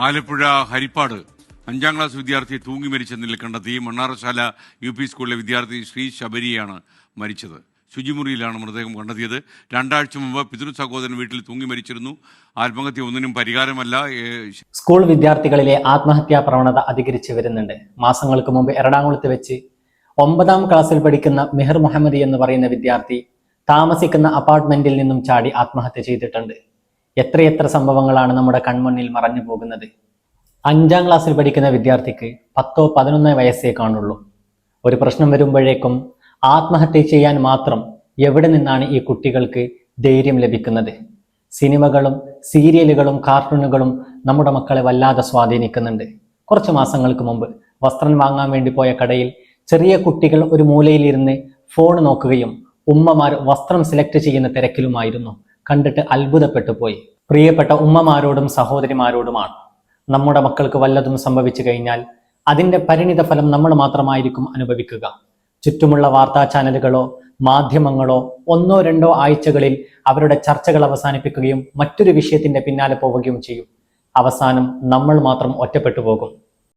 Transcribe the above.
Alappuzha Harippad 5ാം class വിദ്യാർത്ഥി തൂങ്ങി മരിച്ച നിലയിൽ കണ്ടെത്തി. മണ്ണാറശാല UP സ്കൂളിലെ വിദ്യാർത്ഥി ശ്രീ ശബരിയാണ് മരിച്ചത്. ശുചിമുറിയിലാണ് മൃതദേഹം കണ്ടെത്തിയത്. 2 ആഴ്ച മുമ്പ് പിതൃ സഹോദരൻ വീട്ടിൽ തൂങ്ങി മരിച്ചിരുന്നു. ആത്മഹത്യ ഒന്നിനും പരിഹാരമല്ല. സ്കൂൾ വിദ്യാർത്ഥികളിലെ ആത്മഹത്യാ പ്രവണത അധികരിച്ചു വരുന്നുണ്ട്. മാസങ്ങൾക്ക് മുമ്പ് എറണാകുളത്ത് വെച്ച് 9ാം ക്ലാസ്സിൽ പഠിക്കുന്ന മെഹർ മുഹമ്മദ് എന്ന് പറയുന്ന വിദ്യാർത്ഥി താമസിക്കുന്ന അപ്പാർട്ട്മെന്റിൽ നിന്നും ചാടി ആത്മഹത്യ ചെയ്തിട്ടുണ്ട്. എത്രയെത്ര സംഭവങ്ങളാണ് നമ്മുടെ കൺമുന്നിൽ മറഞ്ഞു പോകുന്നത്. 5ാം ക്ലാസ്സിൽ പഠിക്കുന്ന വിദ്യാർത്ഥിക്ക് 10-11 വയസ്സേ കാണുള്ളൂ. ഒരു പ്രശ്നം വരുമ്പോഴേക്കും ആത്മഹത്യ ചെയ്യാൻ മാത്രം എവിടെ നിന്നാണ് ഈ കുട്ടികൾക്ക് ധൈര്യം ലഭിക്കുന്നത്? സിനിമകളും സീരിയലുകളും കാർട്ടൂണുകളും നമ്മുടെ മക്കളെ വല്ലാതെ സ്വാധീനിക്കുന്നുണ്ട്. കുറച്ച് മാസങ്ങൾക്ക് മുമ്പ് വസ്ത്രം വാങ്ങാൻ വേണ്ടി പോയ കടയിൽ ചെറിയ കുട്ടികൾ ഒരു മൂലയിലിരുന്ന് ഫോൺ നോക്കുകയും ഉമ്മമാർ വസ്ത്രം സെലക്ട് ചെയ്യുന്ന തിരക്കിലുമായിരുന്നു. കണ്ടിട്ട് അത്ഭുതപ്പെട്ടു പോയി. പ്രിയപ്പെട്ട ഉമ്മമാരോടും സഹോദരിമാരോടുമാണ്, നമ്മുടെ മക്കൾക്ക് വല്ലതും സംഭവിച്ചു കഴിഞ്ഞാൽ അതിൻ്റെ പരിണിത ഫലം നമ്മൾ മാത്രമായിരിക്കും അനുഭവിക്കുക. ചുറ്റുമുള്ള വാർത്താ ചാനലുകളോ മാധ്യമങ്ങളോ 1-2 ആഴ്ചകളിൽ അവരുടെ ചർച്ചകൾ അവസാനിപ്പിക്കുകയും മറ്റൊരു വിഷയത്തിന്റെ പിന്നാലെ പോവുകയും ചെയ്യും. അവസാനം നമ്മൾ മാത്രം ഒറ്റപ്പെട്ടു പോകും.